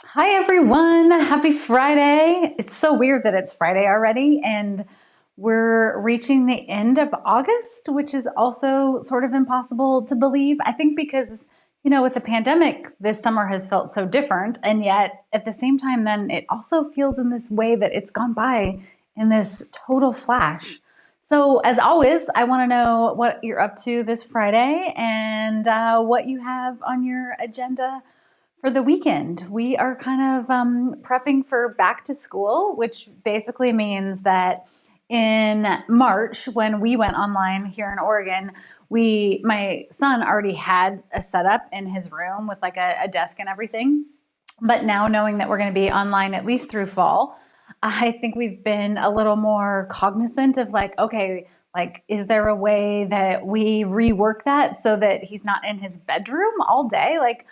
Hi, everyone. Happy Friday. It's so weird that it's Friday already, and we're reaching the end of August, which is also sort of impossible to believe. I think because, with the pandemic, this summer has felt so different. And yet, at the same time, then it also feels in this way that it's gone by in this total flash. So, as always, I want to know what you're up to this Friday and what you have on your agenda for the weekend. We are kind of prepping for back to school, which basically means that in March, when we went online here in Oregon, my son already had a setup in his room with like a desk and everything. But now knowing that we're going to be online at least through fall, I think we've been a little more cognizant of like, okay, like, is there a way that we rework that so that he's not in his bedroom all day? Like,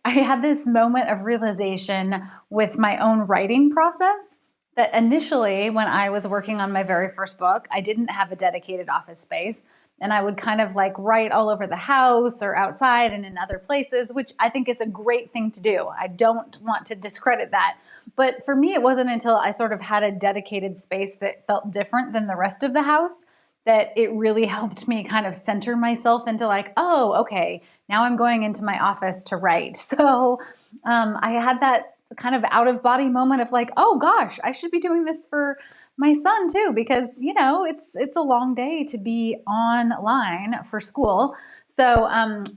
I had this moment of realization with my own writing process that initially, when I was working on my very first book, I didn't have a dedicated office space. And I would kind of like write all over the house or outside and in other places, which I think is a great thing to do. I don't want to discredit that. But for me, it wasn't until I sort of had a dedicated space that felt different than the rest of the house that it really helped me kind of center myself into like, oh, okay, now I'm going into my office to write. So I had that kind of out of body moment of like, oh gosh, I should be doing this for my son too, because it's a long day to be online for school. So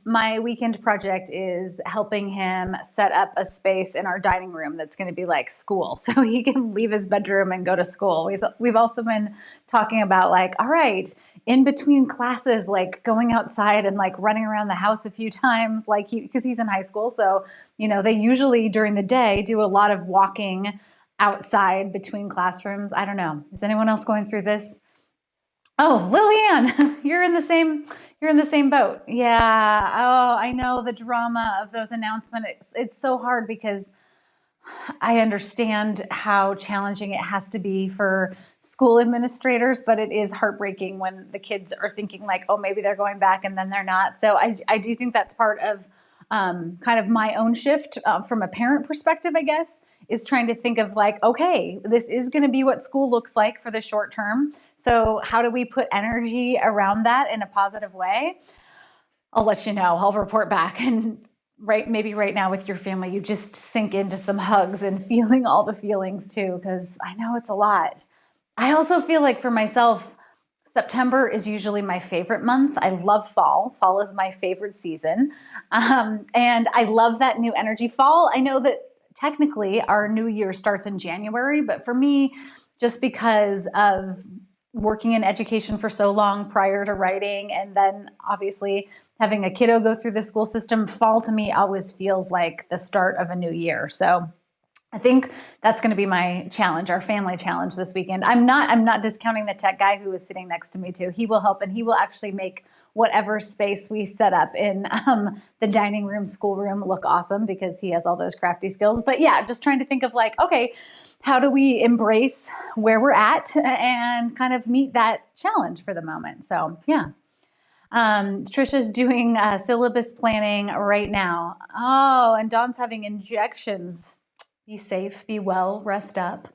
my weekend project is helping him set up a space in our dining room that's going to be like school, so he can leave his bedroom and go to school. We've also been talking about like, all right, in between classes, like going outside and like running around the house a few times, like because he's in high school, so they usually during the day do a lot of walking outside between classrooms. I don't know. Is anyone else going through this? Oh, Lillian, you're in the same boat. Yeah. Oh, I know the drama of those announcements. It's so hard because I understand how challenging it has to be for school administrators, but it is heartbreaking when the kids are thinking like, oh, maybe they're going back and then they're not. So I do think that's part of kind of my own shift from a parent perspective, I guess, is trying to think of like, okay, this is going to be what school looks like for the short term. So how do we put energy around that in a positive way? I'll let you know. I'll report back. And maybe right now with your family, you just sink into some hugs and feeling all the feelings too, because I know it's a lot. I also feel like for myself, September is usually my favorite month. I love fall. Fall is my favorite season. And I love that new energy. Fall, I know that technically our new year starts in January, but for me, just because of working in education for so long prior to writing, and then obviously having a kiddo go through the school system, fall to me always feels like the start of a new year. So I think that's going to be my challenge, our family challenge this weekend. I'm not discounting the tech guy who is sitting next to me too. He will help, and he will actually make whatever space we set up in the dining room, schoolroom look awesome because he has all those crafty skills. But yeah, just trying to think of like, okay, how do we embrace where we're at and kind of meet that challenge for the moment? So yeah. Trisha's doing syllabus planning right now. Oh, and Dawn's having injections. Be safe, be well, rest up.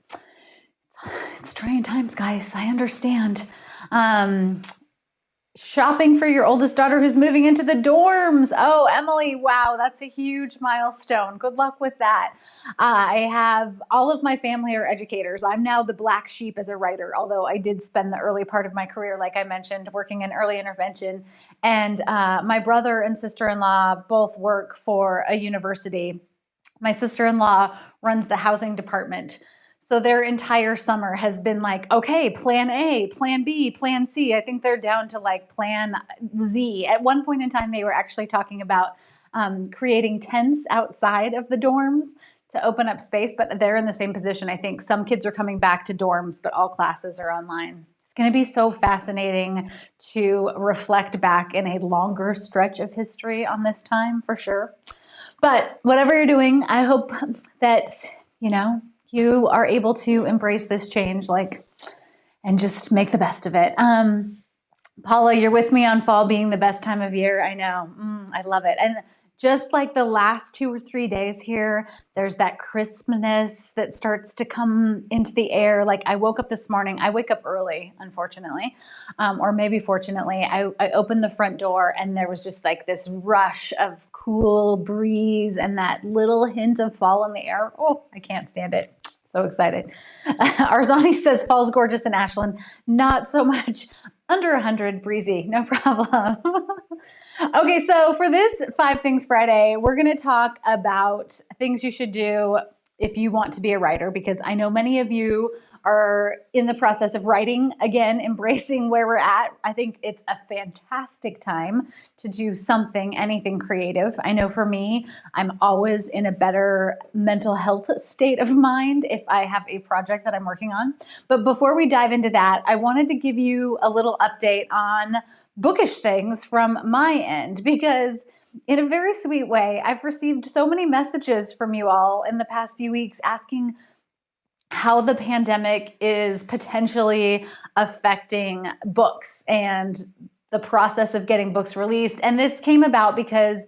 It's trying times, guys. I understand. Um, Shopping for your oldest daughter who's moving into the dorms. Oh, Emily, wow, that's a huge milestone. Good luck with that. I have all of my family are educators. I'm now the black sheep as a writer, although I did spend the early part of my career, like I mentioned, working in early intervention. And my brother and sister-in-law both work for a university. My sister-in-law runs the housing department. So their entire summer has been like, okay, plan A, plan B, plan C. I think they're down to like plan Z. At one point in time, they were actually talking about creating tents outside of the dorms to open up space, but they're in the same position. I think some kids are coming back to dorms, but all classes are online. It's going to be so fascinating to reflect back in a longer stretch of history on this time for sure. But whatever you're doing, I hope that, you are able to embrace this change, and just make the best of it. Paula, you're with me on fall being the best time of year. I know. I love it. And just like the last 2 or 3 days here, there's that crispness that starts to come into the air. Like I woke up this morning, I wake up early, unfortunately, or maybe fortunately. I opened the front door and there was just like this rush of cool breeze and that little hint of fall in the air. Oh, I can't stand it. So excited. Arzani says fall's gorgeous in Ashland. Not so much. Under 100, breezy, no problem. Okay, so for this 5 Things Friday, we're going to talk about things you should do if you want to be a writer, because I know many of you are in the process of writing, again, embracing where we're at. I think it's a fantastic time to do something, anything creative. I know for me, I'm always in a better mental health state of mind if I have a project that I'm working on. But before we dive into that, I wanted to give you a little update on bookish things from my end, because in a very sweet way, I've received so many messages from you all in the past few weeks asking how the pandemic is potentially affecting books and the process of getting books released. And this came about because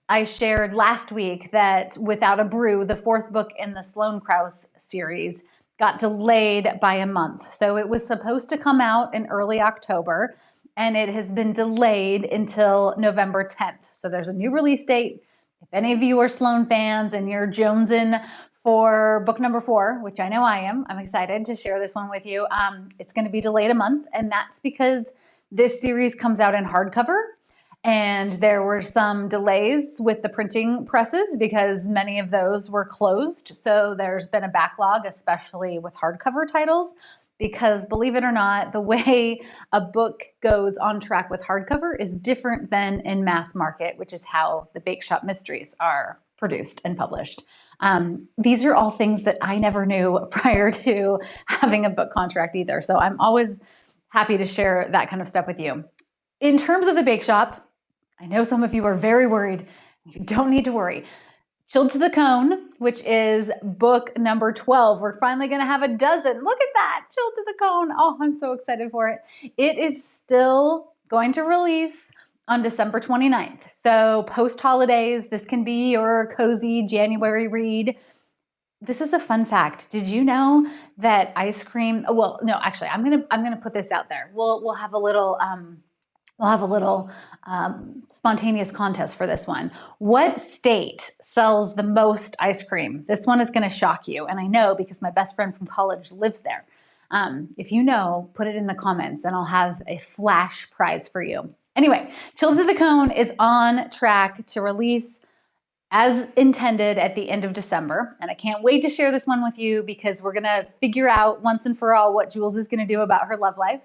I shared last week that Without a Brew, the 4th book in the Sloan Krause series, got delayed by a month. So it was supposed to come out in early October, and it has been delayed until November 10th. So there's a new release date. If any of you are Sloan fans and you're jonesing for book number 4, which I know I am, I'm excited to share this one with you. It's going to be delayed a month, and that's because this series comes out in hardcover, and there were some delays with the printing presses because many of those were closed. So there's been a backlog, especially with hardcover titles, because believe it or not, the way a book goes on track with hardcover is different than in mass market, which is how the BAKESHOP mysteries are produced and published. These are all things that I never knew prior to having a book contract either. So I'm always happy to share that kind of stuff with you. In terms of the BAKESHOP, I know some of you are very worried. You don't need to worry. Chilled to the Cone, which is book number 12. We're finally going to have a dozen. Look at that, Chilled to the Cone. Oh, I'm so excited for it. It is still going to release on December 29th. So post-holidays, this can be your cozy January read. This is a fun fact. Did you know that ice cream, well, no, actually, I'm going to put this out there. We'll have a little spontaneous contest for this one. What state sells the most ice cream? This one is going to shock you. And I know because my best friend from college lives there. If you know, put it in the comments and I'll have a flash prize for you. Anyway, Chilled to the Cone is on track to release as intended at the end of December. And I can't wait to share this one with you because we're going to figure out once and for all what Jules is going to do about her love life.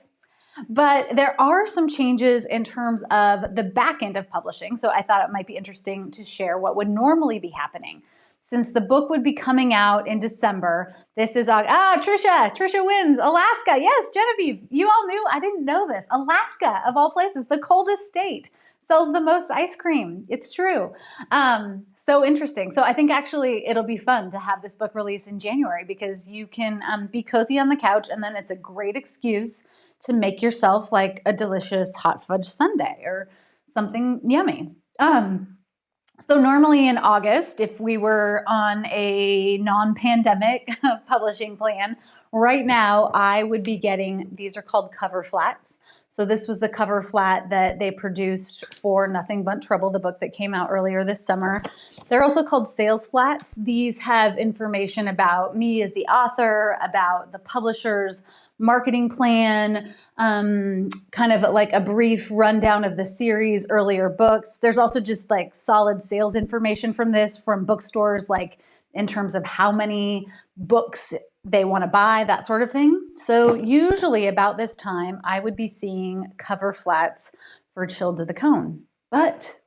But there are some changes in terms of the back end of publishing. So I thought it might be interesting to share what would normally be happening. Since the book would be coming out in December, this is, Trisha wins, Alaska. Yes, Genevieve, you all knew, I didn't know this. Alaska, of all places, the coldest state, sells the most ice cream. It's true. So interesting. So I think actually it'll be fun to have this book released in January because you can be cozy on the couch and then it's a great excuse to make yourself like a delicious hot fudge sundae or something yummy. So normally in August, if we were on a non-pandemic publishing plan, right now I would be getting, these are called cover flats. So this was the cover flat that they produced for Nothing But Trouble, the book that came out earlier this summer. They're also called sales flats. These have information about me as the author, about the publisher's marketing plan, kind of like a brief rundown of the series, earlier books. There's also just like solid sales information from this from bookstores, like in terms of how many books they want to buy, that sort of thing. So usually about this time, I would be seeing cover flats for Chilled to the Cone. But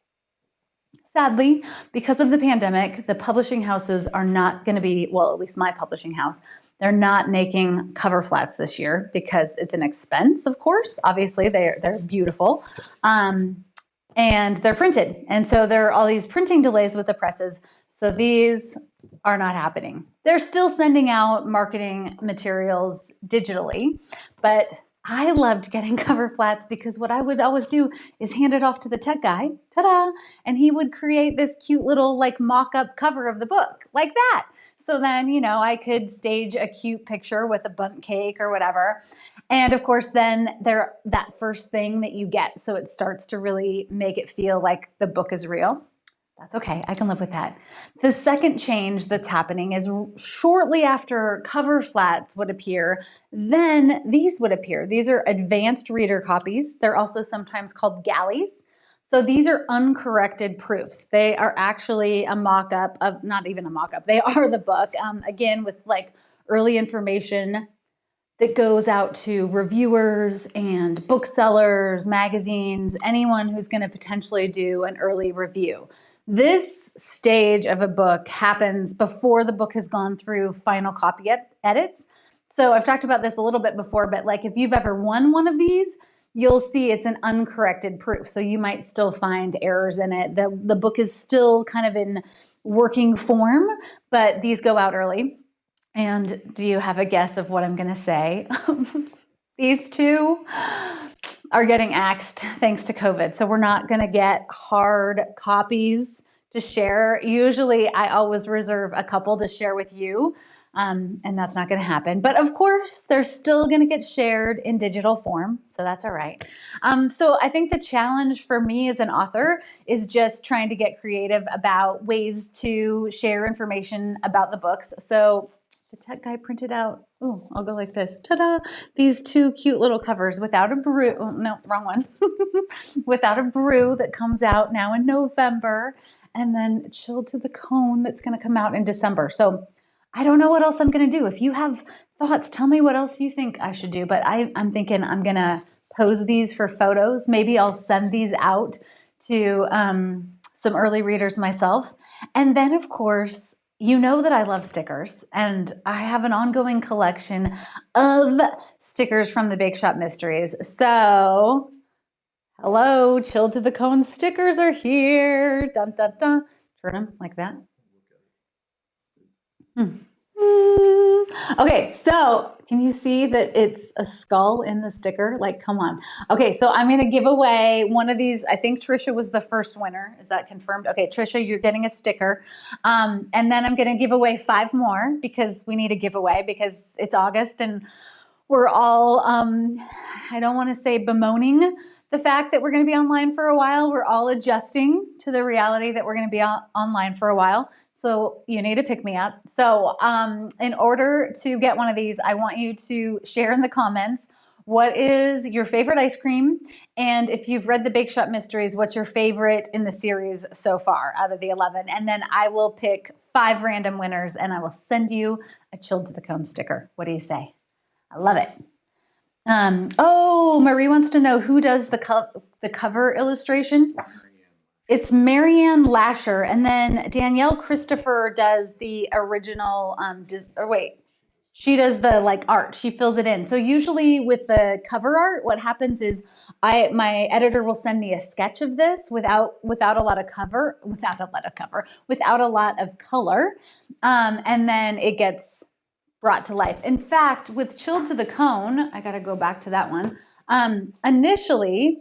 sadly, because of the pandemic, the publishing houses are not going to be, well, at least my publishing house, they're not making cover flats this year because it's an expense, of course. Obviously, they're beautiful. And they're printed. And so there are all these printing delays with the presses. So these are not happening. They're still sending out marketing materials digitally, but I loved getting cover flats because what I would always do is hand it off to the tech guy, ta-da, and he would create this cute little like mock-up cover of the book like that. So then, I could stage a cute picture with a bundt cake or whatever. And of course, then that first thing that you get, so it starts to really make it feel like the book is real. That's okay. I can live with that. The second change that's happening is shortly after cover flats would appear, then these would appear. These are advanced reader copies. They're also sometimes called galleys. So these are uncorrected proofs. They are actually a mock-up of, not even a mock-up, they are the book, again, with like early information that goes out to reviewers and booksellers, magazines, anyone who's going to potentially do an early review. This stage of a book happens before the book has gone through final copy edits. So I've talked about this a little bit before, but like if you've ever won one of these, you'll see it's an uncorrected proof. So you might still find errors in it. The book is still kind of in working form, but these go out early. And do you have a guess of what I'm going to say? These two are getting axed thanks to COVID. So we're not going to get hard copies to share. Usually I always reserve a couple to share with you. And that's not going to happen. But of course, they're still going to get shared in digital form. So that's all right. So I think the challenge for me as an author is just trying to get creative about ways to share information about the books. So the tech guy printed out, oh, I'll go like this, ta-da, these two cute little covers without a brew, oh, no, wrong one, without a brew that comes out now in November, and then Chilled to the Cone that's going to come out in December. So I don't know what else I'm going to do. If you have thoughts, tell me what else you think I should do. But I'm thinking I'm going to pose these for photos. Maybe I'll send these out to some early readers myself. And then, of course, you know that I love stickers, and I have an ongoing collection of stickers from the BAKESHOP Mysteries. So, hello, Chilled to the Cone stickers are here. Dun, dun, dun. Turn them like that. Okay, so can you see that it's a skull in the sticker? Like, come on. Okay, so I'm going to give away one of these. I think Trisha was the first winner. Is that confirmed? Okay, Trisha, you're getting a sticker. And then I'm going to give away 5 more because we need a giveaway because it's August and we're all, I don't want to say bemoaning the fact that we're going to be online for a while. We're all adjusting to the reality that we're going to be online for a while. So you need to pick me up. So in order to get one of these, I want you to share in the comments what is your favorite ice cream, and if you've read the BAKESHOP Mysteries, what's your favorite in the series so far out of the 11? And then I will pick 5 random winners, and I will send you a Chilled to the Cone sticker. What do you say? I love it. Oh, Marie wants to know who does the cover illustration. It's Marianne Lasher, and then Danielle Christopher does the original, she does the like art. She fills it in. So usually with the cover art, what happens is my editor will send me a sketch of this without a lot of color, and then it gets brought to life. In fact, with Chilled to the Cone, I got to go back to that one. Initially,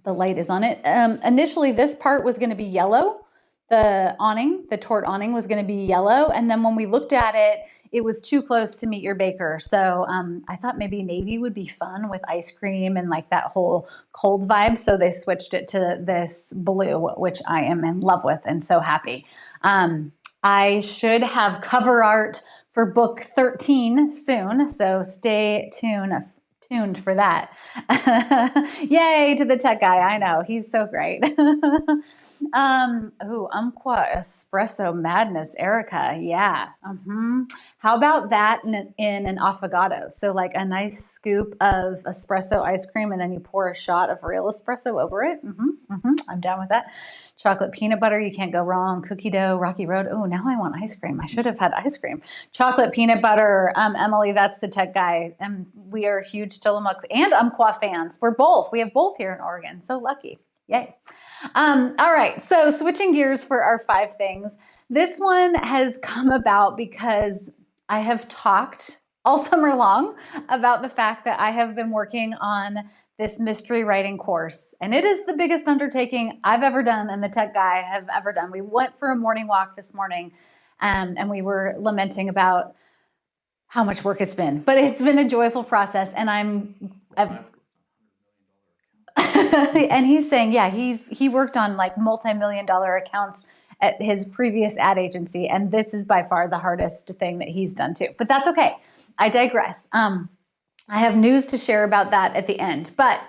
the light is on it. Initially, this part was going to be yellow. The awning, the tort awning was going to be yellow. And then when we looked at it, it was too close to Meet Your Baker. So I thought maybe navy would be fun with ice cream and like that whole cold vibe. So they switched it to this blue, which I am in love with and so happy. I should have cover art for book 13 soon. So stay tuned for that. Yay to the tech guy. I know, he's so great. Umpqua Espresso Madness, Erica. Yeah. How about that in an affogato? So like a nice scoop of espresso ice cream and then you pour a shot of real espresso over it. I'm down with that. Chocolate peanut butter, you can't go wrong. Cookie dough, Rocky Road. Oh, now I want ice cream. I should have had ice cream. Chocolate peanut butter. Emily, that's the tech guy. We are huge Tillamook and Umpqua fans. We have both here in Oregon. So lucky. Yay. All right. So switching gears for our 5 things. This one has come about because I have talked all summer long about the fact that I have been working on this mystery writing course. And it is the biggest undertaking I've ever done and the tech guy have ever done. We went for a morning walk this morning, and we were lamenting about how much work it's been. But it's been a joyful process, and and he's saying, yeah, he worked on like multi-million-dollar accounts at his previous ad agency, and this is by far the hardest thing that he's done too. But that's okay. I digress. I have news to share about that at the end. But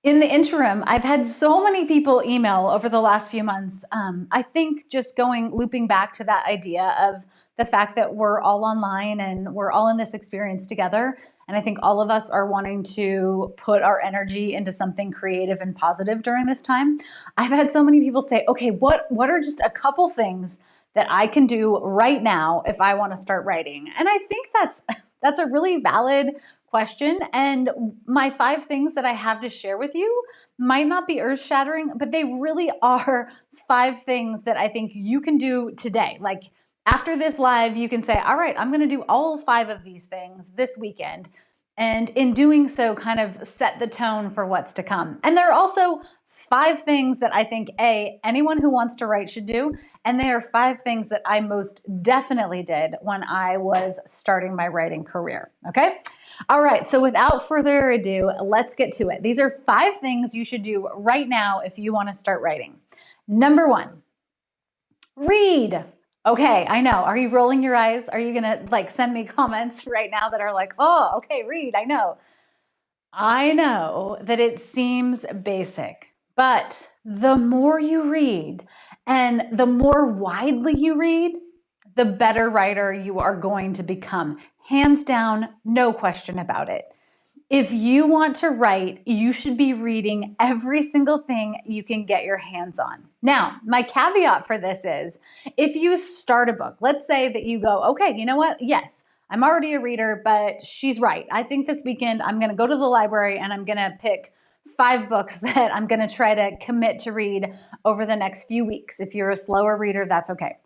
in the interim, I've had so many people email over the last few months. I think just looping back to that idea of the fact that we're all online and we're all in this experience together. And I think all of us are wanting to put our energy into something creative and positive during this time. I've had so many people say, okay, what are just a couple things that I can do right now if I want to start writing? And I think that's a really valid question. And my 5 things that I have to share with you might not be earth-shattering, but they really are 5 things that I think you can do today. Like after this live, you can say, all right, I'm going to do all 5 of these things this weekend. And in doing so, kind of set the tone for what's to come. And there are also 5 things that I think, anyone who wants to write should do. And they are 5 things that I most definitely did when I was starting my writing career. Okay? All right. So without further ado, let's get to it. These are 5 things you should do right now if you want to start writing. Number 1, read. Okay, I know. Are you rolling your eyes? Are you going to send me comments right now that are like, oh, okay, read. I know. I know that it seems basic, but the more you read and the more widely you read, the better writer you are going to become. Hands down, no question about it. If you want to write, you should be reading every single thing you can get your hands on. Now, my caveat for this is, if you start a book, let's say that you go, okay, you know what? Yes, I'm already a reader, but she's right. I think this weekend I'm going to go to the library and I'm going to pick 5 books that I'm going to try to commit to read over the next few weeks. If you're a slower reader, that's okay.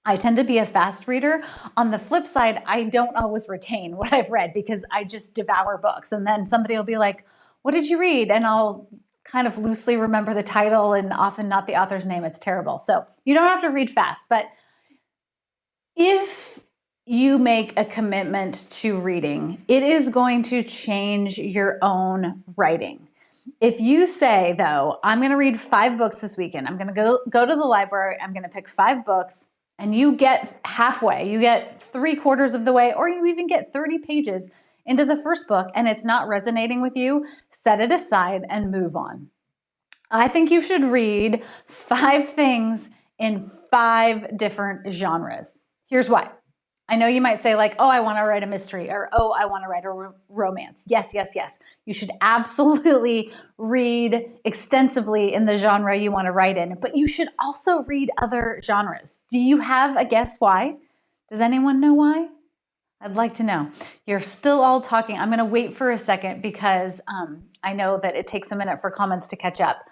I tend to be a fast reader. On the flip side, I don't always retain what I've read because I just devour books. And then somebody will be like, what did you read? And I'll kind of loosely remember the title and often not the author's name. It's terrible. So you don't have to read fast. But if you make a commitment to reading, it is going to change your own writing. If you say, though, I'm going to read 5 books this weekend, I'm going to go to the library, I'm going to pick 5 books, and you get halfway, you get 3/4 of the way, or you even get 30 pages into the first book and it's not resonating with you, set it aside and move on. I think you should read 5 things in 5 different genres. Here's why. I know you might say like, oh, I want to write a mystery, or oh, I want to write a romance. Yes, yes, yes. You should absolutely read extensively in the genre you want to write in, but you should also read other genres. Do you have a guess why? Does anyone know why? I'd like to know. You're still all talking. I'm going to wait for a second because I know that it takes a minute for comments to catch up,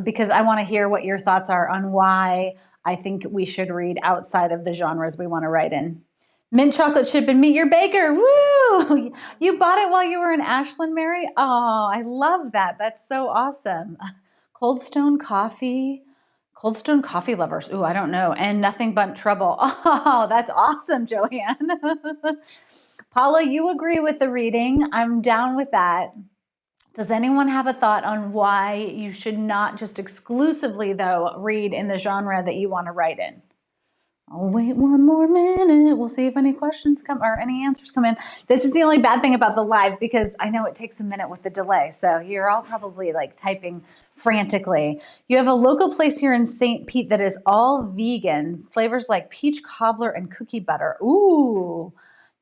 because I want to hear what your thoughts are on why I think we should read outside of the genres we want to write in. Mint chocolate chip and meet your baker. Woo! You bought it while you were in Ashland, Mary? Oh, I love that. That's so awesome. Cold Stone coffee lovers. Ooh, I don't know. And nothing but trouble. Oh, that's awesome, Joanne. Paula, you agree with the reading. I'm down with that. Does anyone have a thought on why you should not just exclusively, though, read in the genre that you want to write in? I'll wait 1 more minute. We'll see if any questions come or any answers come in. This is the only bad thing about the live because I know it takes a minute with the delay. So you're all probably like typing frantically. You have a local place here in St. Pete that is all vegan, flavors like peach cobbler and cookie butter. Ooh,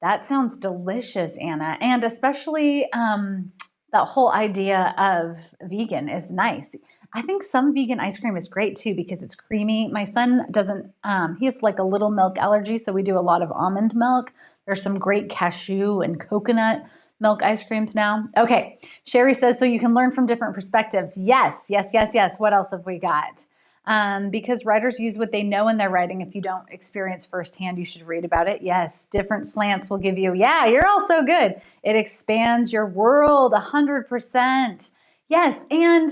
that sounds delicious, Anna. And especially that whole idea of vegan is nice. I think some vegan ice cream is great too because it's creamy. My son doesn't, he has like a little milk allergy, so we do a lot of almond milk. There's some great cashew and coconut milk ice creams now. Okay, Sherry says, so you can learn from different perspectives. Yes, yes, yes, yes. What else have we got? because writers use what they know in their writing. If you don't experience firsthand, you should read about it. Yes, different slants will give you, yeah, you're all so good. It expands your world 100%. Yes, and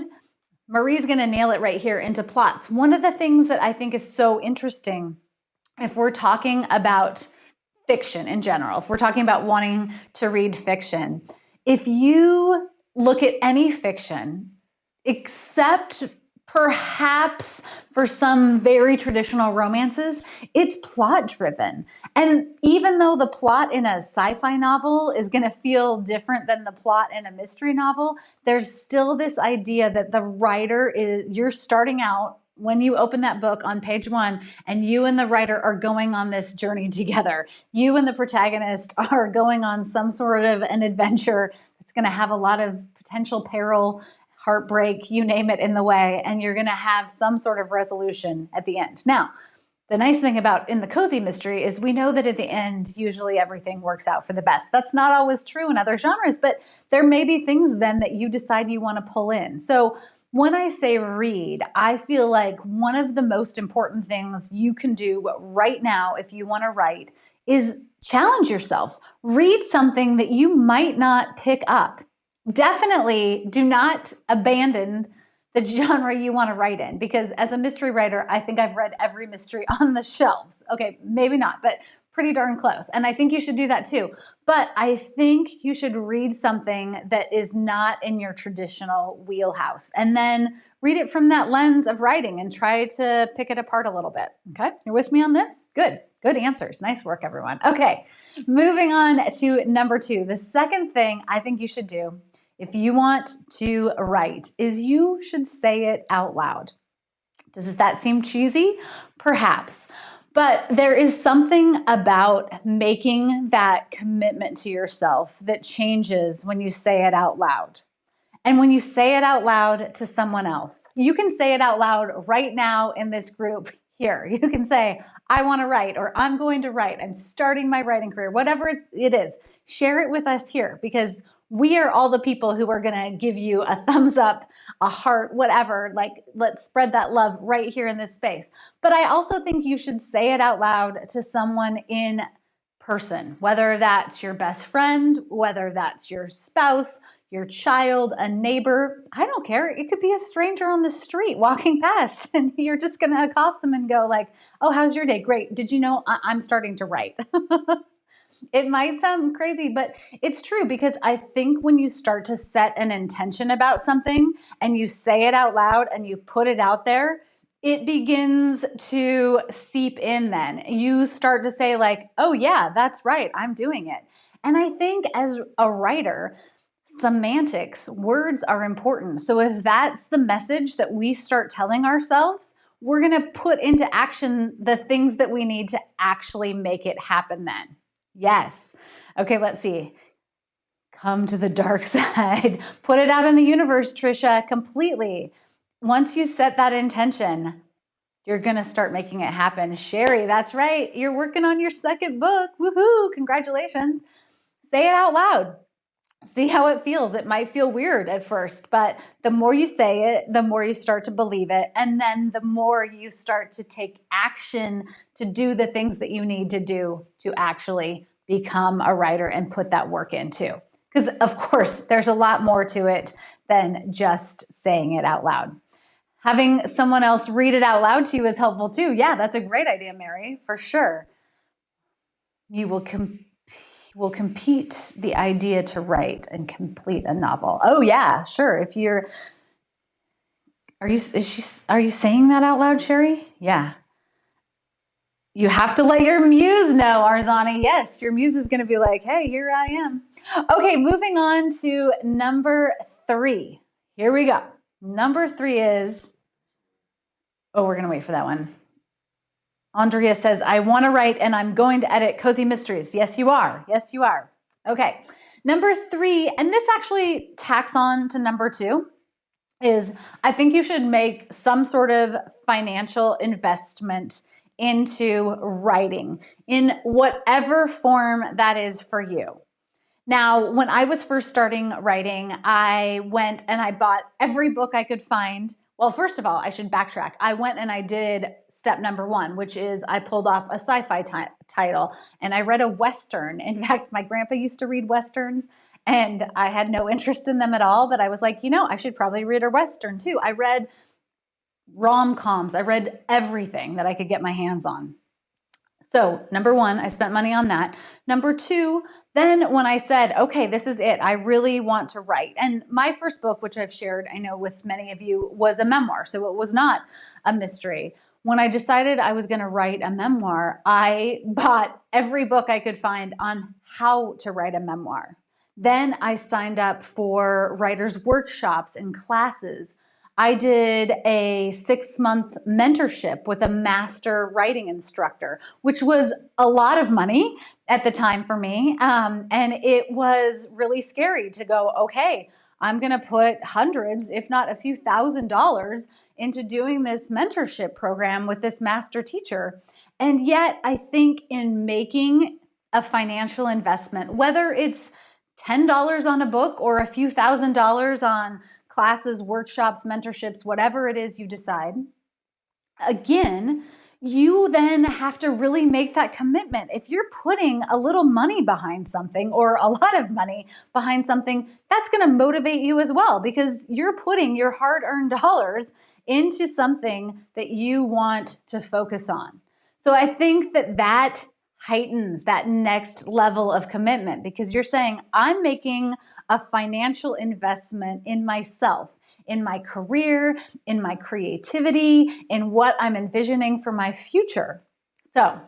Marie's going to nail it right here into plots. One of the things that I think is so interesting, if we're talking about fiction in general, if we're talking about wanting to read fiction, if you look at any fiction, except perhaps for some very traditional romances, it's plot driven. And even though the plot in a sci-fi novel is going to feel different than the plot in a mystery novel, there's still this idea that the writer is, you're starting out when you open that book on page 1, and you and the writer are going on this journey together. You and the protagonist are going on some sort of an adventure that's going to have a lot of potential peril, heartbreak, you name it, in the way, and you're going to have some sort of resolution at the end. Now, the nice thing about in the cozy mystery is we know that at the end, usually everything works out for the best. That's not always true in other genres, but there may be things then that you decide you want to pull in. So when I say read, I feel like one of the most important things you can do right now if you want to write is challenge yourself. Read something that you might not pick up. Definitely do not abandon the genre you want to write in, because as a mystery writer, I think I've read every mystery on the shelves. Okay, maybe not, but pretty darn close. And I think you should do that too. But I think you should read something that is not in your traditional wheelhouse, and then read it from that lens of writing and try to pick it apart a little bit. Okay, you're with me on this? Good, good answers. Nice work, everyone. Okay, moving on to number 2. The second thing I think you should do if you want to write is you should say it out loud. Does that seem cheesy? Perhaps. But there is something about making that commitment to yourself that changes when you say it out loud. And when you say it out loud to someone else, you can say it out loud right now in this group here. You can say, I want to write, or I'm going to write. I'm starting my writing career, whatever it is. Share it with us here, because we are all the people who are going to give you a thumbs up, a heart, whatever. Like, let's spread that love right here in this space. But I also think you should say it out loud to someone in person, whether that's your best friend, whether that's your spouse, your child, a neighbor. I don't care. It could be a stranger on the street walking past, and you're just going to accost them and go like, oh, how's your day? Great. Did you know I'm starting to write? It might sound crazy, but it's true, because I think when you start to set an intention about something and you say it out loud and you put it out there, it begins to seep in then. You start to say like, oh yeah, that's right, I'm doing it. And I think as a writer, semantics, words are important. So if that's the message that we start telling ourselves, we're going to put into action the things that we need to actually make it happen then. Yes. Okay, let's see. Come to the dark side. Put it out in the universe, Trisha, completely. Once you set that intention, you're going to start making it happen. Sherry, that's right. You're working on your second book. Woohoo! Congratulations. Say it out loud. See how it feels. It might feel weird at first, but the more you say it, the more you start to believe it. And then the more you start to take action to do the things that you need to do to actually become a writer and put that work in too. Because of course, there's a lot more to it than just saying it out loud. Having someone else read it out loud to you is helpful too. Yeah, that's a great idea, Mary, for sure. You will compete the idea to write and complete a novel. Oh yeah, sure. If you're, are you saying that out loud, Sherry? Yeah. You have to let your muse know, Arzani. Yes, your muse is going to be like, hey, here I am. Okay, moving on to number 3. Here we go. Number 3 is, oh, we're going to wait for that one. Andrea says, I want to write and I'm going to edit Cozy Mysteries. Yes, you are. Yes, you are. Okay. Number 3, and this actually tacks on to number 2, is I think you should make some sort of financial investment into writing in whatever form that is for you. Now, when I was first starting writing, I went and I bought every book I could find Well, first of all, I should backtrack. I went and I did step number one, which is I pulled off a sci-fi title and I read a Western. In fact, my grandpa used to read Westerns and I had no interest in them at all, but I was like, I should probably read a Western too. I read rom-coms. I read everything that I could get my hands on. So number one, I spent money on that. Number two, then when I said, okay, this is it, I really want to write. And my first book, which I've shared, I know with many of you, was a memoir. So it was not a mystery. When I decided I was going to write a memoir, I bought every book I could find on how to write a memoir. Then I signed up for writers' workshops and classes. I did a 6-month mentorship with a master writing instructor, which was a lot of money at the time for me. And it was really scary to go, okay, I'm going to put hundreds, if not a few $1,000s into doing this mentorship program with this master teacher. And yet I think in making a financial investment, whether it's $10 on a book or a few $1,000s on classes, workshops, mentorships, whatever it is you decide, again, you then have to really make that commitment. If you're putting a little money behind something or a lot of money behind something, that's going to motivate you as well because you're putting your hard-earned dollars into something that you want to focus on. So I think that heightens that next level of commitment because you're saying, I'm making a financial investment in myself, in my career, in my creativity, in what I'm envisioning for my future. So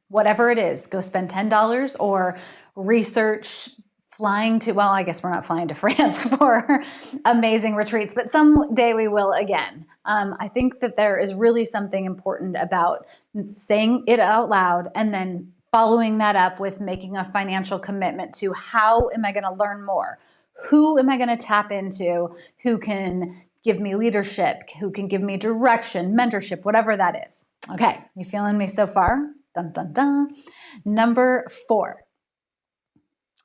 whatever it is, go spend $10 or research flying to, well, I guess we're not flying to France for amazing retreats, but someday we will again. I think that there is really something important about saying it out loud and then following that up with making a financial commitment to how am I going to learn more? Who am I going to tap into? Who can give me leadership? Who can give me direction, mentorship, whatever that is? Okay, you feeling me so far? Dun, dun, dun. Number 4,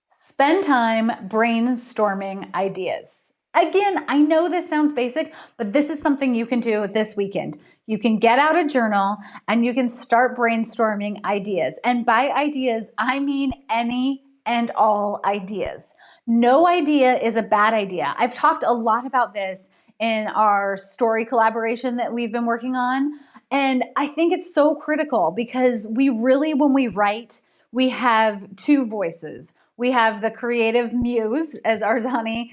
spend time brainstorming ideas. Again, I know this sounds basic, but this is something you can do this weekend. You can get out a journal and you can start brainstorming ideas. And by ideas, I mean any and all ideas. No idea is a bad idea. I've talked a lot about this in our story collaboration that we've been working on. And I think it's so critical because we really, when we write, we have 2 voices. We have the creative muse, as Arzani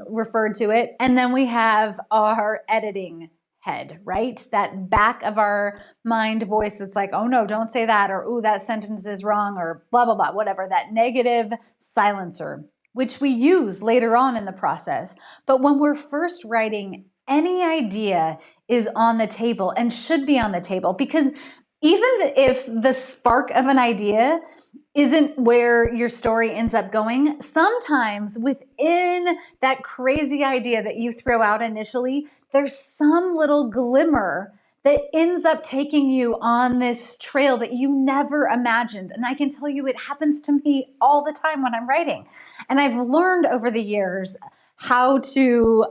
referred to it, and then we have our editing head, right? That back of our mind voice that's like, oh no, don't say that, or ooh, that sentence is wrong, or blah, blah, blah, whatever, that negative silencer, which we use later on in the process. But when we're first writing, any idea is on the table and should be on the table because even if the spark of an idea isn't where your story ends up going, sometimes within that crazy idea that you throw out initially, there's some little glimmer that ends up taking you on this trail that you never imagined. And I can tell you it happens to me all the time when I'm writing. And I've learned over the years how to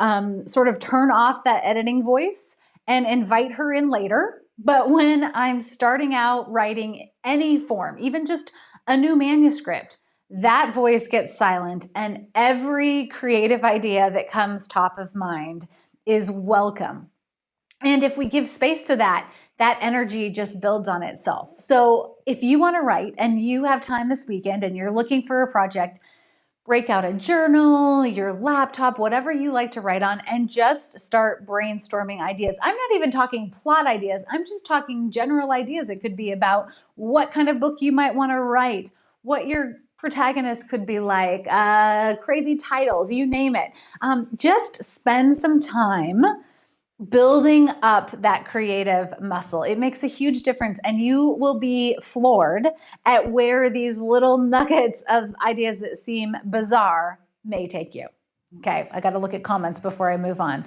sort of turn off that editing voice and invite her in later. But when I'm starting out writing any form, even just a new manuscript, that voice gets silent and every creative idea that comes top of mind is welcome. And if we give space to that, that energy just builds on itself. So if you want to write and you have time this weekend and you're looking for a project, break out a journal, your laptop, whatever you like to write on, and just start brainstorming ideas. I'm not even talking plot ideas. I'm just talking general ideas. It could be about what kind of book you might want to write, what your protagonist could be like, crazy titles, you name it. Just spend some time building up that creative muscle. It makes a huge difference and you will be floored at where these little nuggets of ideas that seem bizarre may take you. Okay, I got to look at comments before I move on.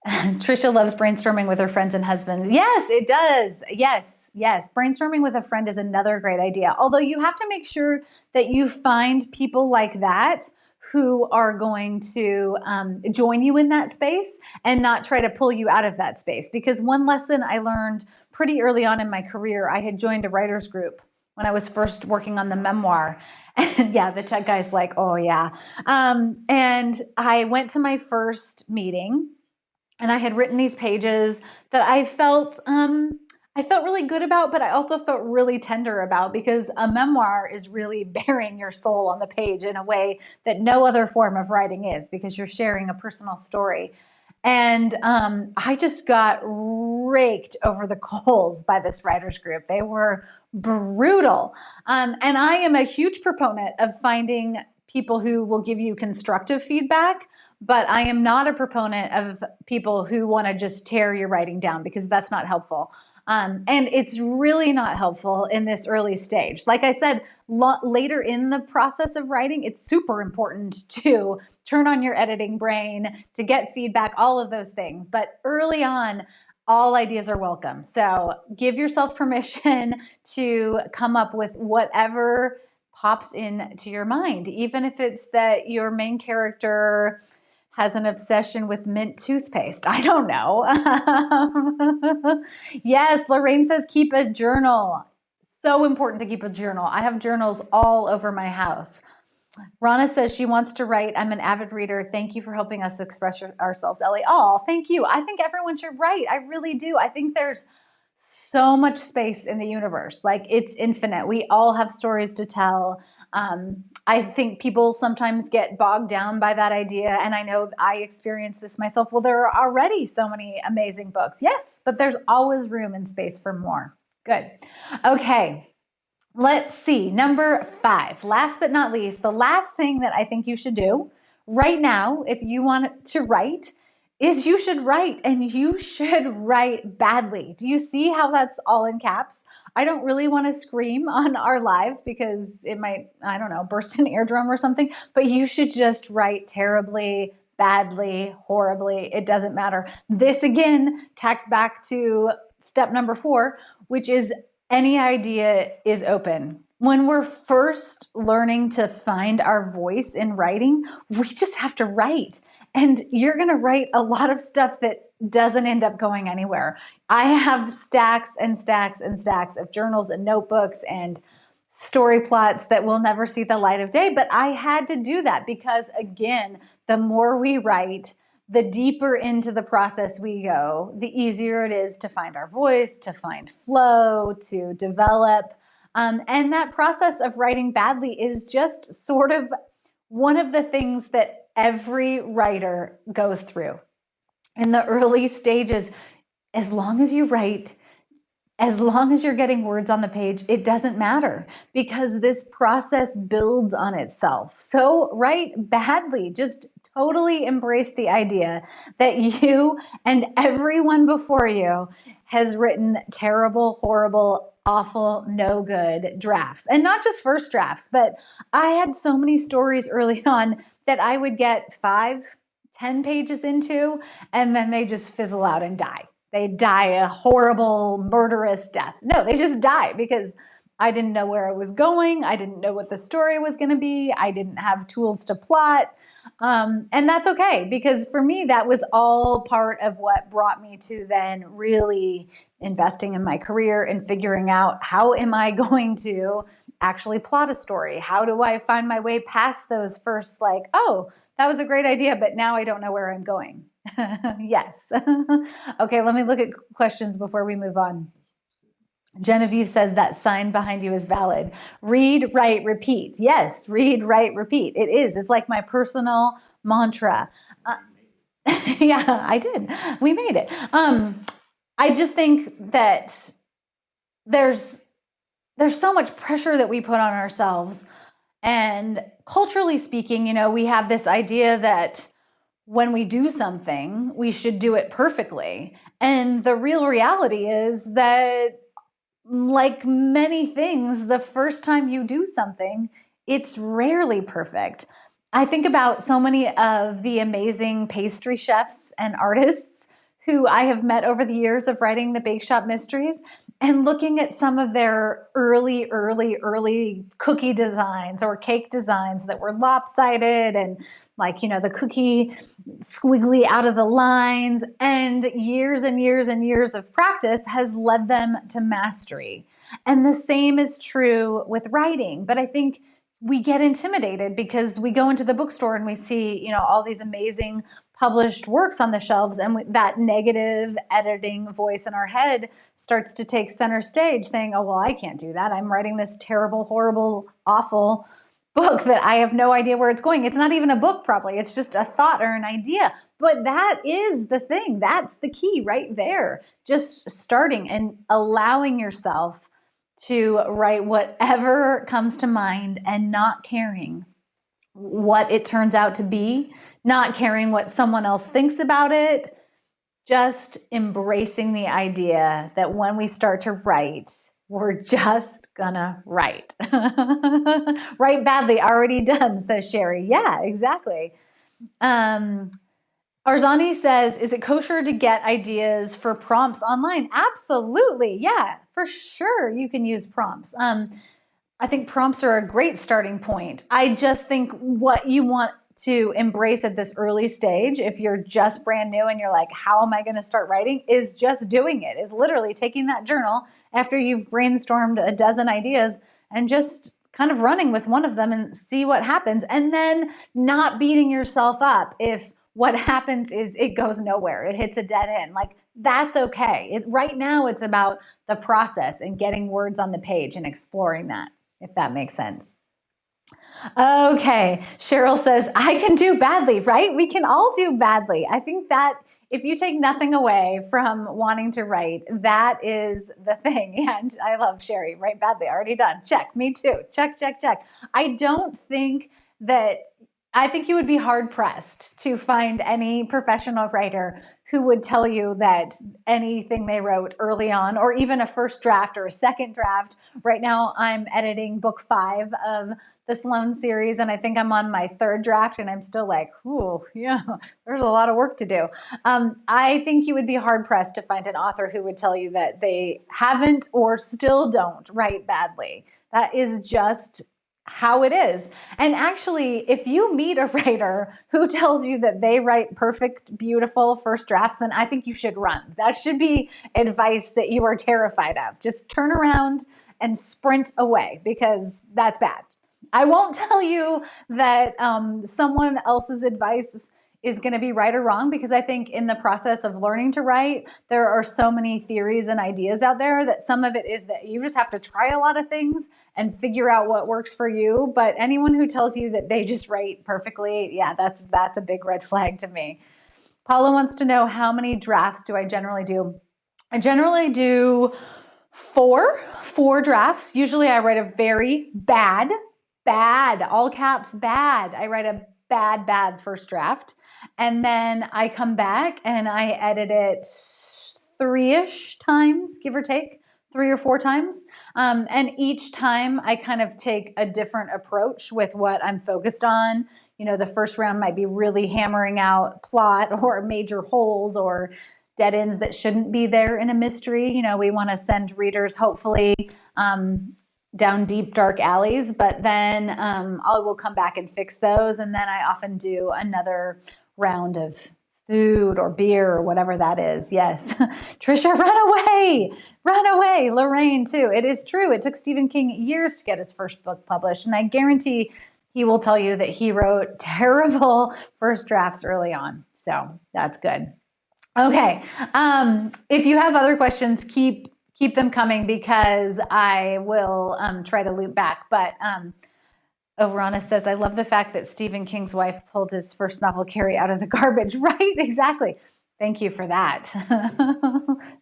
Trisha loves brainstorming with her friends and husbands. Yes, it does. Yes. Brainstorming with a friend is another great idea. Although you have to make sure that you find people like that who are going to join you in that space and not try to pull you out of that space. Because one lesson I learned pretty early on in my career, I had joined a writer's group when I was first working on the memoir. And yeah, the tech guy's like, oh yeah. And I went to my first meeting and I had written these pages that I felt really good about, but I also felt really tender about, because a memoir is really bearing your soul on the page in a way that no other form of writing is, because you're sharing a personal story. And I just got raked over the coals by this writers group. They were brutal. And I am a huge proponent of finding people who will give you constructive feedback, but I am not a proponent of people who want to just tear your writing down, because that's not helpful. And it's really not helpful in this early stage. Like I said, later in the process of writing, it's super important to turn on your editing brain, to get feedback, all of those things. But early on, all ideas are welcome. So give yourself permission to come up with whatever pops into your mind, even if it's that your main character has an obsession with mint toothpaste. I don't know. Yes, Lorraine says keep a journal. So important to keep a journal. I have journals all over my house. Rana says she wants to write. I'm an avid reader. Thank you for helping us express ourselves, Ellie. Oh, thank you. I think everyone should write. I really do. I think there's so much space in the universe. Like, it's infinite. We all have stories to tell. I think people sometimes get bogged down by that idea. And I know I experienced this myself. Well, there are already so many amazing books. Yes, but there's always room and space for more. Good. Okay. Let's see. Number 5, last but not least, the last thing that I think you should do right now, if you want to write, is you should write, and you should write badly. Do you see how that's all in caps? I don't really want to scream on our live because it might, I don't know, burst an eardrum or something, but you should just write terribly, badly, horribly. It doesn't matter. This again tacks back to step number 4, which is any idea is open. When we're first learning to find our voice in writing, we just have to write. And you're going to write a lot of stuff that doesn't end up going anywhere. I have stacks and stacks and stacks of journals and notebooks and story plots that will never see the light of day. But I had to do that because, again, the more we write, the deeper into the process we go, the easier it is to find our voice, to find flow, to develop. And that process of writing badly is just sort of one of the things that every writer goes through. In the early stages, as long as you write, as long as you're getting words on the page, it doesn't matter, because this process builds on itself. So write badly. Just totally embrace the idea that you and everyone before you has written terrible, horrible, awful, no good drafts. And not just first drafts, but I had so many stories early on that I would get 5, 10 pages into, and then they just fizzle out and die. They die a horrible, murderous death. No, they just die because I didn't know where it was going. I didn't know what the story was going to be. I didn't have tools to plot. And that's okay, because for me, that was all part of what brought me to then really investing in my career and figuring out, how am I going to actually plot a story? How do I find my way past those first, like, oh, that was a great idea, but now I don't know where I'm going. Yes. Okay, let me look at questions before we move on. Genevieve said that sign behind you is valid. Read, write, repeat. Yes, read, write, repeat. It is. It's like my personal mantra. Yeah, I did. We made it. I just think that there's so much pressure that we put on ourselves. And culturally speaking, we have this idea that when we do something, we should do it perfectly. And the real reality is that, like many things, the first time you do something, it's rarely perfect. I think about so many of the amazing pastry chefs and artists who I have met over the years of writing the BAKESHOP mysteries. and looking at some of their early cookie designs or cake designs that were lopsided and like, the cookie squiggly out of the lines, and years of practice has led them to mastery. And the same is true with writing. But I think we get intimidated because we go into the bookstore and we see, all these amazing published works on the shelves, and that negative editing voice in our head starts to take center stage, saying, oh, well, I can't do that. I'm writing this terrible, horrible, awful book that I have no idea where it's going. It's not even a book, probably. It's just a thought or an idea. But that is the thing. That's the key right there. Just starting and allowing yourself to write whatever comes to mind and not caring what it turns out to be, not caring what someone else thinks about it, just embracing the idea that when we start to write, we're just gonna write. Write badly, already done, says Sherry. Yeah, exactly. Arzani says, is it kosher to get ideas for prompts online? Absolutely. Yeah, for sure. You can use prompts. I think prompts are a great starting point. I just think what you want to embrace at this early stage, if you're just brand new and you're like, how am I going to start writing, is just doing it, is literally taking that journal after you've brainstormed a dozen ideas and just kind of running with one of them and see what happens. And then not beating yourself up if what happens is it goes nowhere, it hits a dead end. Like, that's okay. Right now, it's about the process and getting words on the page and exploring that, if that makes sense. Okay, Cheryl says, I can do badly, right? We can all do badly. I think that if you take nothing away from wanting to write, that is the thing. And I love Sherry, write badly, already done. Check, me too. Check, check, check. I think you would be hard pressed to find any professional writer who would tell you that anything they wrote early on, or even a first draft or a second draft. Right now, I'm editing book 5 of the Sloan series, and I think I'm on my 3rd draft, and I'm still like, ooh, yeah, there's a lot of work to do. I think you would be hard pressed to find an author who would tell you that they haven't or still don't write badly. That is just how it is. And actually, if you meet a writer who tells you that they write perfect, beautiful first drafts, then I think you should run. That should be advice that you are terrified of. Just turn around and sprint away, because that's bad. I won't tell you that someone else's advice is going to be right or wrong, because I think in the process of learning to write, there are so many theories and ideas out there that some of it is that you just have to try a lot of things and figure out what works for you. But anyone who tells you that they just write perfectly, yeah, that's a big red flag to me. Paula wants to know, how many drafts do I generally do? I generally do 4 drafts. Usually I write a very bad, all caps, bad. I write a bad first draft. And then I come back and I edit it 3-ish times, give or take, 3 or 4 times. And each time I kind of take a different approach with what I'm focused on. The first round might be really hammering out plot or major holes or dead ends that shouldn't be there in a mystery. We want to send readers, hopefully, down deep, dark alleys, but then I will come back and fix those. And then I often do another round of food or beer or whatever that is. Yes. Trisha, run away. Lorraine too. It is true. It took Stephen King years to get his first book published. And I guarantee he will tell you that he wrote terrible first drafts early on. So that's good. Okay. If you have other questions, keep them coming, because I will try to loop back. But Verona says, I love the fact that Stephen King's wife pulled his first novel, Carrie, out of the garbage. Right, exactly. Thank you for that.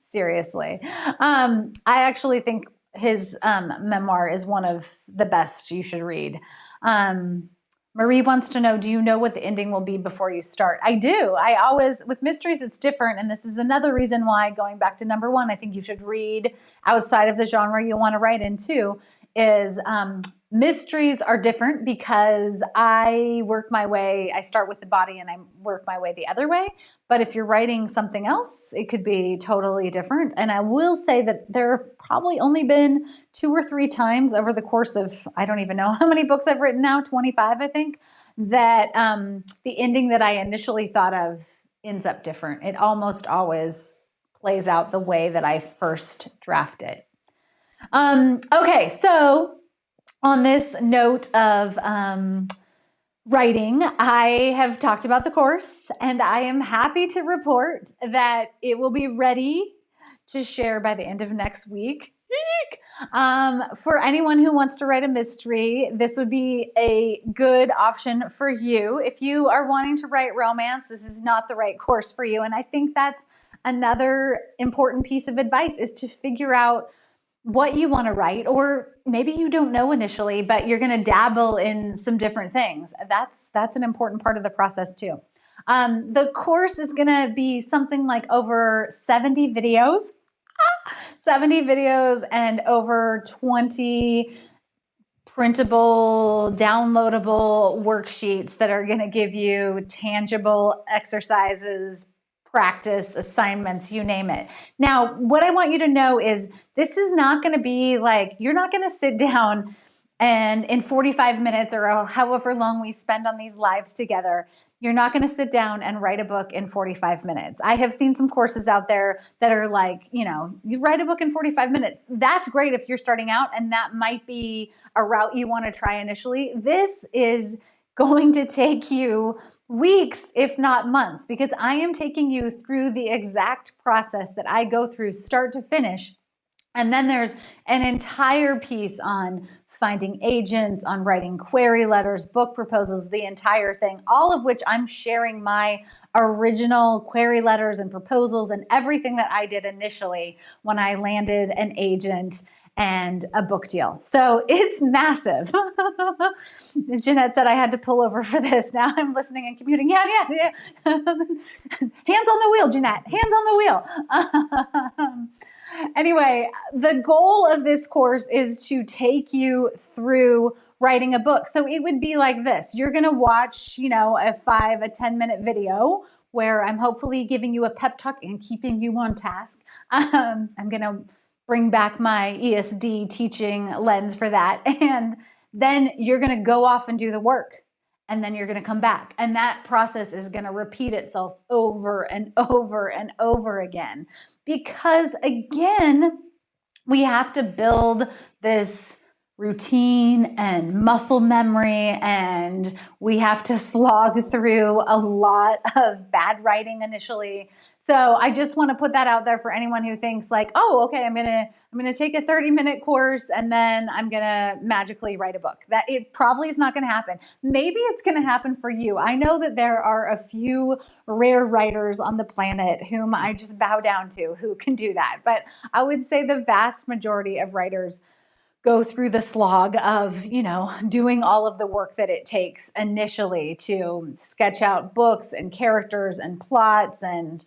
Seriously. I actually think his memoir is one of the best you should read. Marie wants to know, do you know what the ending will be before you start? I do. I always, with mysteries, it's different. And this is another reason why, going back to number 1, I think you should read outside of the genre you want to write into, is mysteries are different because I start with the body and I work my way the other way. But if you're writing something else, it could be totally different. And I will say that there have probably only been 2 or 3 times over the course of, I don't even know how many books I've written now, 25, I think, that the ending that I initially thought of ends up different. It almost always plays out the way that I first draft it. Okay, so on this note of writing, I have talked about the course, and I am happy to report that it will be ready to share by the end of next week. For anyone who wants to write a mystery, this would be a good option for you. If you are wanting to write romance, this is not the right course for you. And I think that's another important piece of advice, is to figure out what you want to write, or maybe you don't know initially, but you're going to dabble in some different things. That's an important part of the process too. The course is going to be something like over 70 videos, 70 videos and over 20 printable, downloadable worksheets that are going to give you tangible exercises, practice, assignments, you name it. Now, what I want you to know is this is not going to be like, you're not going to sit down and in 45 minutes or however long we spend on these lives together, you're not going to sit down and write a book in 45 minutes. I have seen some courses out there that are like, you write a book in 45 minutes. That's great if you're starting out, and that might be a route you want to try initially. This is going to take you weeks, if not months, because I am taking you through the exact process that I go through start to finish. And then there's an entire piece on finding agents, on writing query letters, book proposals, the entire thing, all of which I'm sharing my original query letters and proposals and everything that I did initially when I landed an agent and a book deal. So it's massive. Jeanette said I had to pull over for this. Now I'm listening and commuting. Yeah. Hands on the wheel, Jeanette. Hands on the wheel. Anyway, the goal of this course is to take you through writing a book. So it would be like this. You're going to watch, a 10-minute video where I'm hopefully giving you a pep talk and keeping you on task. I'm going to bring back my ESD teaching lens for that. And then you're going to go off and do the work. And then you're going to come back. And that process is going to repeat itself over and over and over again. Because again, we have to build this routine and muscle memory, and we have to slog through a lot of bad writing initially. So I just want to put that out there for anyone who thinks like, oh, okay, I'm gonna take a 30-minute course and then I'm gonna magically write a book. That it probably is not gonna happen. Maybe it's gonna happen for you. I know that there are a few rare writers on the planet whom I just bow down to who can do that. But I would say the vast majority of writers go through the slog of, doing all of the work that it takes initially to sketch out books and characters and plots and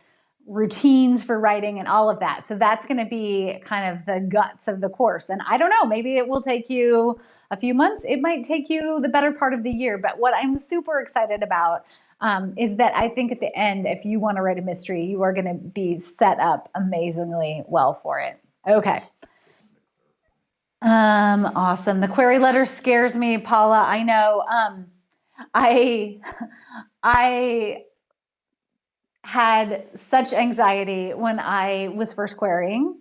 routines for writing and all of that. So that's going to be kind of the guts of the course. And I don't know, maybe it will take you a few months. It might take you the better part of the year. But what I'm super excited about is that I think at the end, if you want to write a mystery, you are going to be set up amazingly well for it. Okay. Awesome. The query letter scares me, Paula. I know. I had such anxiety when I was first querying,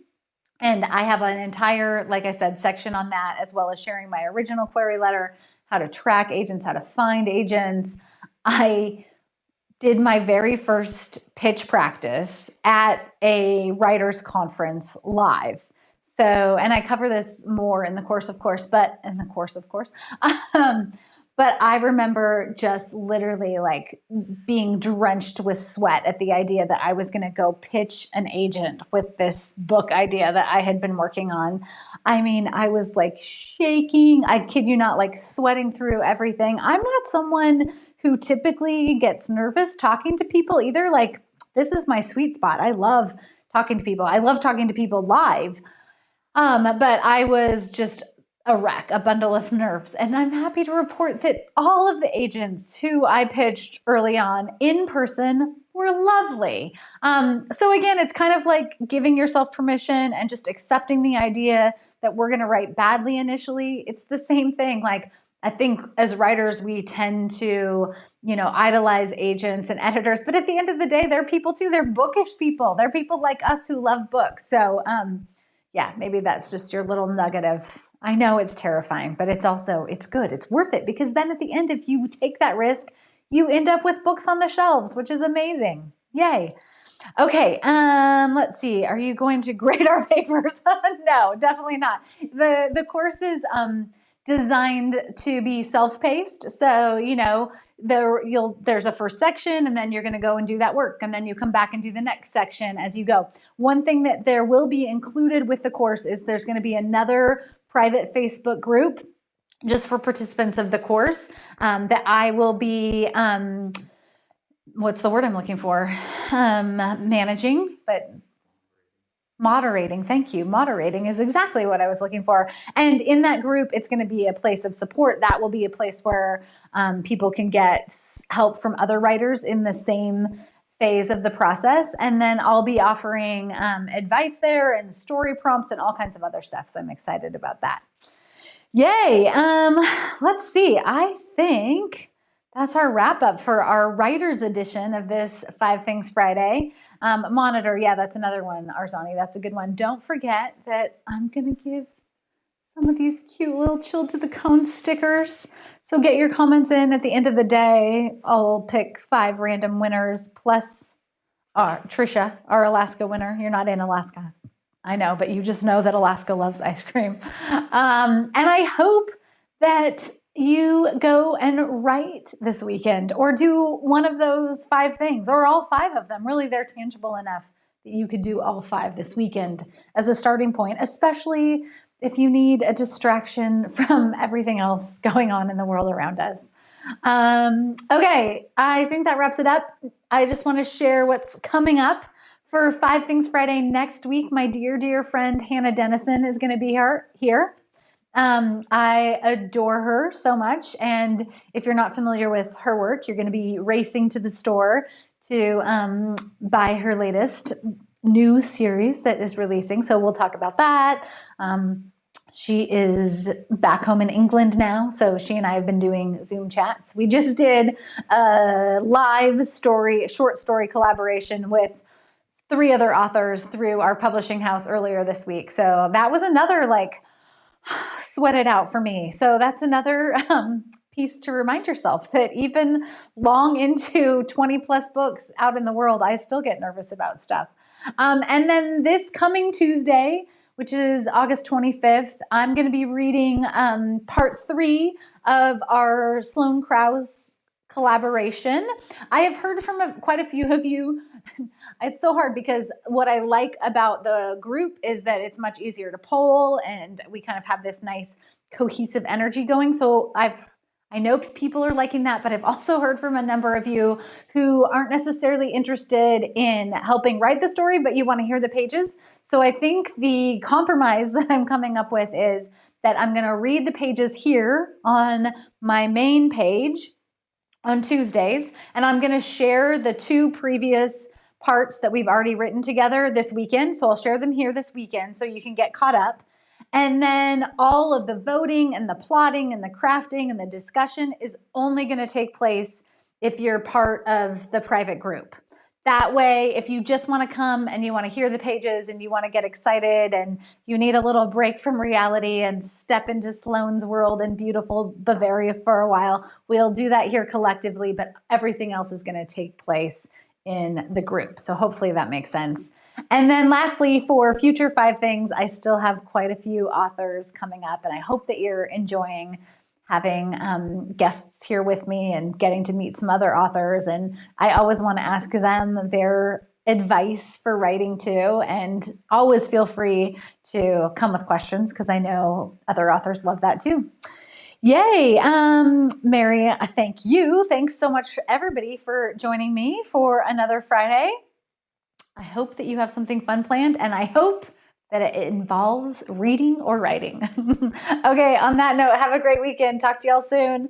and I have an entire, like I said, section on that, as well as sharing my original query letter, how to track agents, how to find agents. I did my very first pitch practice at a writers conference live. So, and I cover this more in the course, of course, but I remember just literally like being drenched with sweat at the idea that I was going to go pitch an agent with this book idea that I had been working on. I mean, I was like shaking. I kid you not, like sweating through everything. I'm not someone who typically gets nervous talking to people either. Like, this is my sweet spot. I love talking to people. I love talking to people live. But I was just a wreck, a bundle of nerves. And I'm happy to report that all of the agents who I pitched early on in person were lovely. So again, it's kind of like giving yourself permission and just accepting the idea that we're going to write badly initially. It's the same thing. Like, I think as writers, we tend to, idolize agents and editors, but at the end of the day, they're people too. They're bookish people. They're people like us who love books. So, yeah, maybe that's just your little nugget of, I know it's terrifying, but it's good. It's worth it, because then at the end, if you take that risk, you end up with books on the shelves, which is amazing. Yay. Okay, let's see. Are you going to grade our papers? No, definitely not. The course is designed to be self-paced. So, there's a first section, and then you're going to go and do that work, and then you come back and do the next section as you go. One thing that there will be included with the course is there's going to be another private Facebook group just for participants of the course that I will be what's the word I'm looking for? Managing, but moderating. Thank you. Moderating is exactly what I was looking for. And in that group, it's going to be a place of support. That will be a place where people can get help from other writers in the same phase of the process. And then I'll be offering advice there and story prompts and all kinds of other stuff. So I'm excited about that. Yay. Let's see. I think that's our wrap up for our writer's edition of this 5 Things Friday. Monitor, yeah, that's another one, Arzani. That's a good one. Don't forget that I'm going to give some of these cute little Chilled to the Cone stickers. So get your comments in. At the end of the day, I'll pick 5 random winners plus Trisha, our Alaska winner. You're not in Alaska. I know, but you just know that Alaska loves ice cream. And I hope that you go and write this weekend, or do one of those 5 things, or all 5 of them. Really, they're tangible enough that you could do all 5 this weekend as a starting point, especially if you need a distraction from everything else going on in the world around us. Okay, I think that wraps it up. I just want to share what's coming up for 5 Things Friday next week. My dear, dear friend Hannah Dennison is going to be here. I adore her so much. And if you're not familiar with her work, you're going to be racing to the store to buy her latest new series that is releasing. So we'll talk about that. She is back home in England now. So she and I have been doing Zoom chats. We just did a live short story collaboration with 3 other authors through our publishing house earlier this week. So that was another sweat it out for me. So that's another piece to remind yourself that even long into 20 plus books out in the world, I still get nervous about stuff. And then this coming Tuesday, which is August 25th, I'm going to be reading part 3 of our Sloan Krause collaboration. I have heard from quite a few of you. It's so hard because what I like about the group is that it's much easier to poll, and we kind of have this nice cohesive energy going. So I know people are liking that, but I've also heard from a number of you who aren't necessarily interested in helping write the story, but you want to hear the pages. So I think the compromise that I'm coming up with is that I'm going to read the pages here on my main page on Tuesdays, and I'm going to share the 2 previous parts that we've already written together this weekend. So I'll share them here this weekend so you can get caught up. And then all of the voting and the plotting and the crafting and the discussion is only going to take place if you're part of the private group. That way, if you just want to come and you want to hear the pages and you want to get excited and you need a little break from reality and step into Sloan's world in beautiful Bavaria for a while, we'll do that here collectively, but everything else is going to take place in the group. So hopefully that makes sense. And then lastly, for future 5 things, I still have quite a few authors coming up, and I hope that you're enjoying having guests here with me and getting to meet some other authors. And I always want to ask them their advice for writing too. And always feel free to come with questions, because I know other authors love that too. Yay. Mary, thank you. Thanks so much, everybody, for joining me for another Friday. I hope that you have something fun planned, and I hope that it involves reading or writing. Okay, on that note, have a great weekend. Talk to y'all soon.